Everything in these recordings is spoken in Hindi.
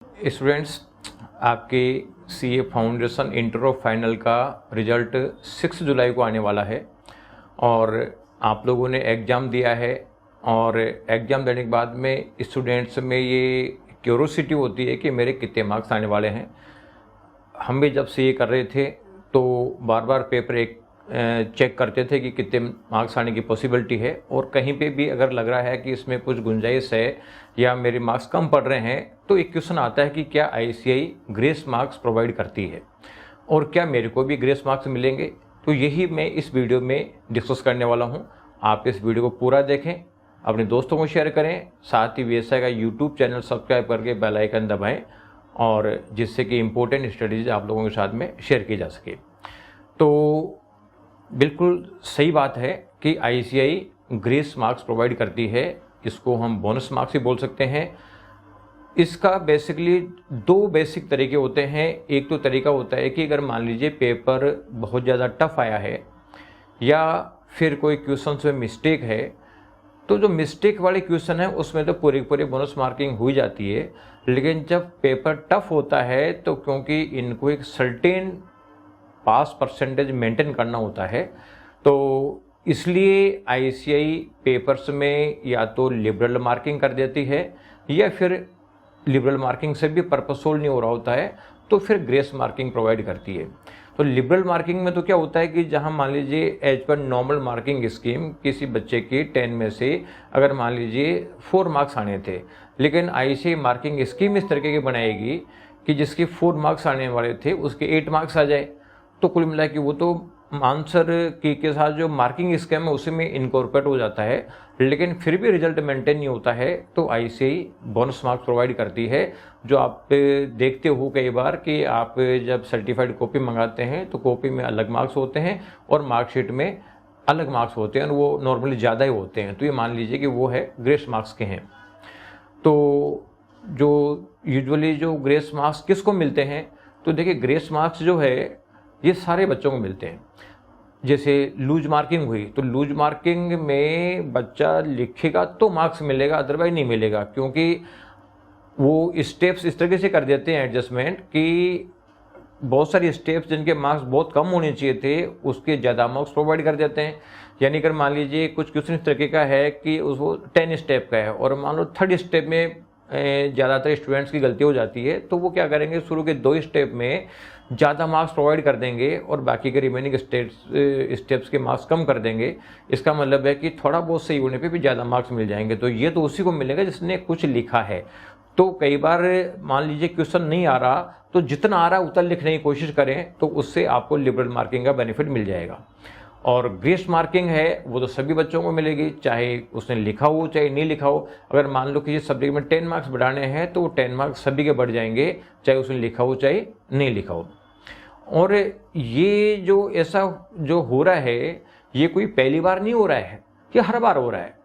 स्टूडेंट्स, आपके सीए फाउंडेशन इंटर और फाइनल का रिजल्ट 6 जुलाई को आने वाला है और आप लोगों ने एग्ज़ाम दिया है। और एग्ज़ाम देने के बाद में स्टूडेंट्स में ये क्यूरोसिटी होती है कि मेरे कितने मार्क्स आने वाले हैं। हम भी जब सीए कर रहे थे तो बार बार पेपर एक चेक करते थे कि कितने मार्क्स आने की पॉसिबिलिटी है, और कहीं पे भी अगर लग रहा है कि इसमें कुछ गुंजाइश है या मेरे मार्क्स कम पड़ रहे हैं तो एक क्वेश्चन आता है कि क्या आईसीएआई ग्रेस मार्क्स प्रोवाइड करती है और क्या मेरे को भी ग्रेस मार्क्स मिलेंगे। तो यही मैं इस वीडियो में डिस्कस करने वाला हूँ। आप इस वीडियो को पूरा देखें, अपने दोस्तों को शेयर करें, साथ ही वीएसआई का यूट्यूब चैनल सब्सक्राइब करके बेल आइकन दबाएँ, और जिससे कि इम्पोर्टेंट स्टडीज़ आप लोगों के साथ में शेयर की जा सके। तो बिल्कुल सही बात है कि आईसीएआई ग्रेस मार्क्स प्रोवाइड करती है, इसको हम बोनस मार्क्स भी बोल सकते हैं। इसका बेसिकली दो बेसिक तरीके होते हैं। एक तो तरीका होता है कि अगर मान लीजिए पेपर बहुत ज़्यादा टफ आया है या फिर कोई क्वेश्चन में मिस्टेक है, तो जो मिस्टेक वाले क्वेश्चन है उसमें तो पूरी पूरी बोनस मार्किंग हुई जाती है। लेकिन जब पेपर टफ होता है तो क्योंकि इनको एक सर्टेन पास परसेंटेज मेंटेन करना होता है, तो इसलिए आईसीएआई पेपर्स में या तो लिबरल मार्किंग कर देती है या फिर लिबरल मार्किंग से भी पर्पस सोल्व नहीं हो रहा होता है तो फिर ग्रेस मार्किंग प्रोवाइड करती है। तो लिबरल मार्किंग में तो क्या होता है कि जहां मान लीजिए as per normal marking scheme किसी बच्चे के 10 में से अगर मान लीजिए 4 मार्क्स आने थे, लेकिन आईसीएआई मार्किंग स्कीम इस तरीके की बनाएगी कि जिसके 4 मार्क्स आने वाले थे उसके 8 मार्क्स आ जाए, तो कुल मिला कि वो तो आंसर की के साथ जो मार्किंग स्कीम है उसी में इनकॉर्पोरेट हो जाता है, लेकिन फिर भी रिजल्ट मेंटेन नहीं होता है। तो आईसीएआई बोनस मार्क्स प्रोवाइड करती है। जो आप देखते हो कई बार कि आप जब सर्टिफाइड कॉपी मंगाते हैं तो कॉपी में अलग मार्क्स होते हैं और मार्कशीट में अलग मार्क्स होते हैं, और वो नॉर्मली ज़्यादा ही होते हैं। तो ये मान लीजिए कि वो है ग्रेस मार्क्स के हैं। तो जो यूजुअली जो ग्रेस मार्क्स किसको मिलते हैं, तो देखिए ग्रेस मार्क्स जो है ये सारे बच्चों को मिलते हैं। जैसे लूज मार्किंग हुई तो लूज मार्किंग में बच्चा लिखेगा तो मार्क्स मिलेगा, अदरवाइज नहीं मिलेगा, क्योंकि वो स्टेप्स इस तरीके से कर देते हैं एडजस्टमेंट कि बहुत सारी स्टेप्स जिनके मार्क्स बहुत कम होने चाहिए थे उसके ज़्यादा मार्क्स प्रोवाइड कर देते हैं। यानी अगर मान लीजिए कुछ क्वेश्चन इस तरीके का है कि उसको 10 स्टेप का है और मान लो 3rd स्टेप में ज़्यादातर स्टूडेंट्स की गलती हो जाती है, तो वो क्या करेंगे, शुरू के 2 स्टेप में ज़्यादा मार्क्स प्रोवाइड कर देंगे और बाकी के रिमेनिंग स्टेप्स के मार्क्स कम कर देंगे। इसका मतलब है कि थोड़ा बहुत सही होने पे भी ज़्यादा मार्क्स मिल जाएंगे। तो ये तो उसी को मिलेगा जिसने कुछ लिखा है। तो कई बार मान लीजिए क्वेश्चन नहीं आ रहा तो जितना आ रहा है उतना लिखने की कोशिश करें, तो उससे आपको लिबरल मार्किंग का बेनिफिट मिल जाएगा। और ग्रेस मार्किंग है वो तो सभी बच्चों को मिलेगी, चाहे उसने लिखा हो चाहे नहीं लिखा हो। अगर मान लो कि ये सब्जेक्ट में 10 मार्क्स बढ़ाने हैं तो वो 10 मार्क्स सभी के बढ़ जाएंगे, चाहे उसने लिखा हो चाहे नहीं लिखा हो। और ये जो ऐसा जो हो रहा है ये कोई पहली बार नहीं हो रहा है, ये हर बार हो रहा है।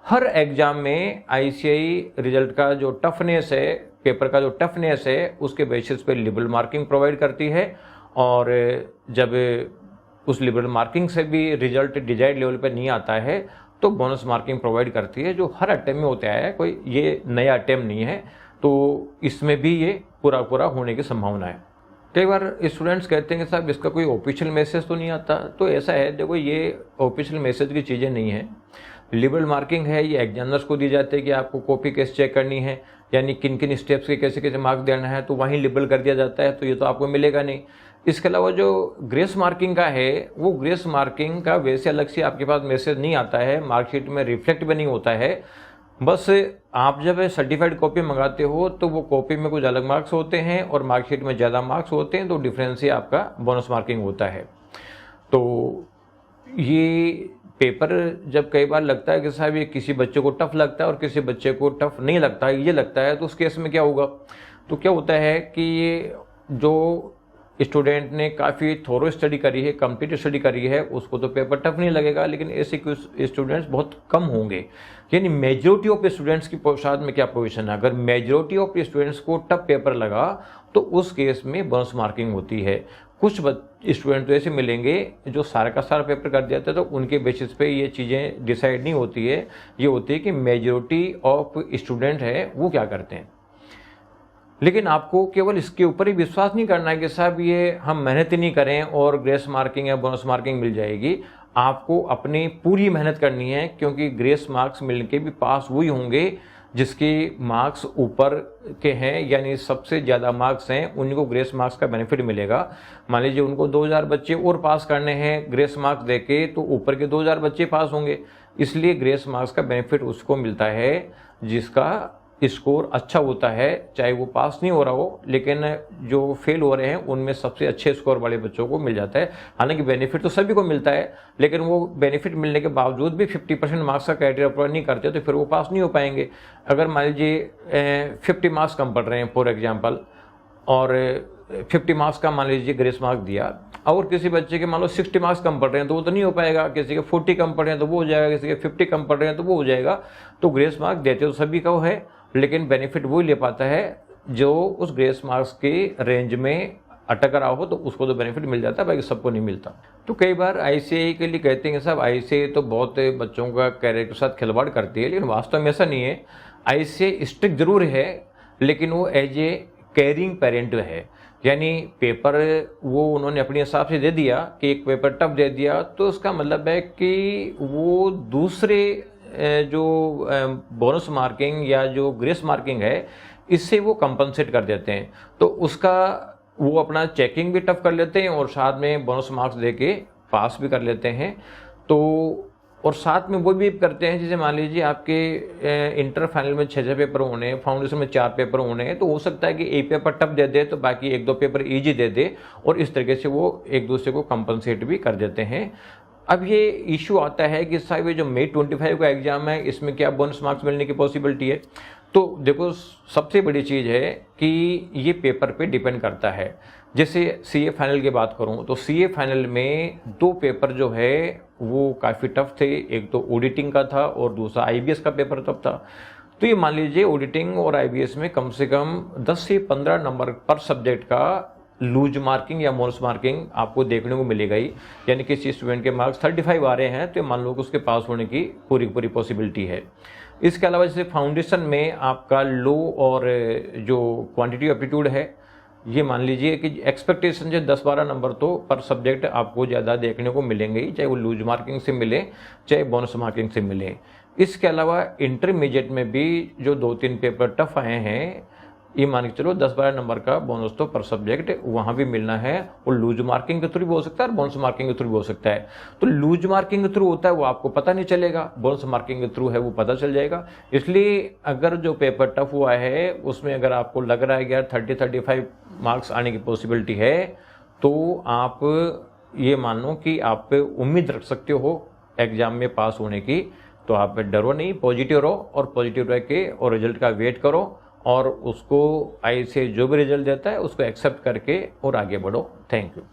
हर एग्जाम में आईसीएआई रिजल्ट का जो टफनेस है, पेपर का जो टफनेस है, उसके बेसिस पे लिबरल मार्किंग प्रोवाइड करती है। और जब उस लिबरल मार्किंग से भी रिजल्ट डिजायर्ड लेवल पर नहीं आता है तो बोनस मार्किंग प्रोवाइड करती है, जो हर अटेम्प्ट में होता है, कोई ये नया अटेम्प्ट नहीं है। तो इसमें भी ये पूरा पूरा होने की संभावना है। कई बार स्टूडेंट्स कहते हैं कि साहब इसका कोई ऑफिशियल मैसेज तो नहीं आता। तो ऐसा है, देखो ये ऑफिशियल मैसेज की चीज़ें नहीं है। लिबरल मार्किंग है ये एग्जामिनर्स को दी जाती है कि आपको कॉपी कैसे चेक करनी है, यानी किन किन स्टेप्स के कैसे कैसे मार्क्स देना है, तो वहीं लिबरल कर दिया जाता है। तो ये तो आपको मिलेगा नहीं। इसके अलावा जो ग्रेस मार्किंग का है वो ग्रेस मार्किंग का वैसे अलग से आपके पास मैसेज नहीं आता है, मार्कशीट में रिफ्लेक्ट भी नहीं होता है। बस आप जब सर्टिफाइड कॉपी मंगाते हो तो वो कॉपी में कुछ अलग मार्क्स होते हैं और मार्कशीट में ज़्यादा मार्क्स होते हैं, तो डिफरेंस ही आपका बोनस मार्किंग होता है। तो ये पेपर जब कई बार लगता है कि साहब ये किसी बच्चे को टफ लगता है और किसी बच्चे को टफ नहीं लगता है, ये लगता है, तो उस केस में क्या होगा, तो क्या होता है कि ये जो स्टूडेंट ने काफ़ी थोरो स्टडी करी है, कंप्लीट स्टडी करी है, उसको तो पेपर टफ नहीं लगेगा, लेकिन ऐसे स्टूडेंट्स बहुत कम होंगे। यानी मेजोरिटी ऑफ स्टूडेंट्स की साथ में क्या पोजीशन है, अगर मेजोरिटी ऑफ स्टूडेंट्स को टफ पेपर लगा तो उस केस में बोनस मार्किंग होती है। कुछ स्टूडेंट तो ऐसे मिलेंगे जो सारा का सारा पेपर कर देते हैं, तो उनके बेसिस पे ये चीज़ें डिसाइड नहीं होती है। ये होती है कि मेजोरिटी ऑफ स्टूडेंट है वो क्या करते हैं। लेकिन आपको केवल इसके ऊपर ही विश्वास नहीं करना है कि साहब ये हम मेहनत ही नहीं करें और ग्रेस मार्किंग या बोनस मार्किंग मिल जाएगी। आपको अपनी पूरी मेहनत करनी है, क्योंकि ग्रेस मार्क्स मिलने के भी पास वही होंगे जिसके मार्क्स ऊपर के हैं, यानी सबसे ज़्यादा मार्क्स हैं उनको ग्रेस मार्क्स का बेनिफिट मिलेगा। मान लीजिए उनको 2000 बच्चे और पास करने हैं ग्रेस मार्क्स देके, तो ऊपर के 2000 बच्चे पास होंगे, इसलिए ग्रेस मार्क्स का बेनिफिट उसको मिलता है जिसका स्कोर अच्छा होता है, चाहे वो पास नहीं हो रहा हो, लेकिन जो फेल हो रहे हैं उनमें सबसे अच्छे स्कोर वाले बच्चों को मिल जाता है। हालांकि बेनिफिट तो सभी को मिलता है, लेकिन वो बेनिफिट मिलने के बावजूद भी 50% मार्क्स का क्राइटेरिया पूरा नहीं करते तो फिर वो पास नहीं हो पाएंगे। अगर मान लीजिए 50 मार्क्स कम पड़ रहे हैं फॉर एग्जाम्पल, और 50 मार्क्स का मान लीजिए ग्रेस मार्क दिया, और किसी बच्चे के मान लो 60 मार्क्स कम पड़ रहे हैं तो वो तो नहीं हो पाएगा, किसी के 40 कम पड़ रहे हैं तो वो हो जाएगा, किसी के 50 कम पड़ रहे हैं तो वो हो जाएगा। तो ग्रेस मार्क देते तो सभी को है, लेकिन बेनिफिट वो ले पाता है जो उस ग्रेस मार्क्स के रेंज में अटक रहा हो, तो उसको तो बेनिफिट मिल जाता है, बाकी सबको नहीं मिलता। तो कई बार आईसीएआई के लिए कहते हैं साहब आईसीएआई तो बहुत बच्चों का कैरियर के साथ खिलवाड़ करती है, लेकिन वास्तव में ऐसा नहीं है। आईसीएआई स्ट्रिक्ट जरूर है, लेकिन वो एज ए केयरिंग पेरेंट है, यानी पेपर वो उन्होंने अपने हिसाब से दे दिया कि एक पेपर टफ दे दिया, तो उसका मतलब है कि वो दूसरे जो बोनस मार्किंग या जो ग्रेस मार्किंग है इससे वो कंपनसेट कर देते हैं, तो उसका वो अपना चेकिंग भी टफ कर लेते हैं और साथ में बोनस मार्क्स देके पास भी कर लेते हैं। तो और साथ में वो भी करते हैं, जैसे मान लीजिए आपके इंटर फाइनल में 6 पेपर होने हैं, फाउंडेशन में 4 पेपर होने हैं, तो हो सकता है कि एक पेपर टफ दे दे तो बाकी 1-2 पेपर इजी दे दे, और इस तरीके से वो एक दूसरे को कंपनसेट भी कर देते हैं। अब ये इशू आता है कि साहब ये जो May 25 का एग्जाम है इसमें क्या बोनस मार्क्स मिलने की पॉसिबिलिटी है? तो देखो, सबसे बड़ी चीज़ है कि ये पेपर पे डिपेंड करता है। जैसे सीए फाइनल की बात करूं तो सीए फाइनल में 2 पेपर जो है वो काफ़ी टफ थे, एक तो ऑडिटिंग का था और दूसरा आईबीएस का पेपर टफ था। तो ये मान लीजिए ऑडिटिंग और आईबीएस में कम से कम 10 से 15 नंबर पर सब्जेक्ट का लूज मार्किंग या बोनस मार्किंग आपको देखने को मिलेगा ही, यानी किसी स्टूडेंट के मार्क्स 35 आ रहे हैं तो मान लो कि उसके पास होने की पूरी पॉसिबिलिटी है। इसके अलावा जैसे फाउंडेशन में आपका लो और जो क्वांटिटी एप्टीट्यूड है, ये मान लीजिए कि एक्सपेक्टेशन जो 10-12 नंबर तो पर सब्जेक्ट आपको ज़्यादा देखने को मिलेंगे ही, चाहे वो लूज मार्किंग से मिले चाहे बोनस मार्किंग से मिले। इसके अलावा इंटरमीडिएट में भी जो 2-3 पेपर टफ आए हैं, ये मान के चलो 10-12 नंबर का बोनस तो पर सब्जेक्ट वहाँ भी मिलना है, और लूज मार्किंग के थ्रू भी हो सकता है और बोनस मार्किंग के थ्रू भी हो सकता है। तो लूज मार्किंग के थ्रू होता है वो आपको पता नहीं चलेगा, बोनस मार्किंग के थ्रू है वो पता चल जाएगा। इसलिए अगर जो पेपर टफ हुआ है उसमें अगर आपको लग रहा है कि यार 30-35 मार्क्स आने की पॉसिबिलिटी है, तो आप ये मान लो कि आप उम्मीद रख सकते हो एग्जाम में पास होने की। तो आप डरो नहीं, पॉजिटिव रहो, और पॉजिटिव रह के और रिजल्ट का वेट करो, और उसको आई से जो भी रिजल्ट देता है उसको एक्सेप्ट करके और आगे बढ़ो। Thank you.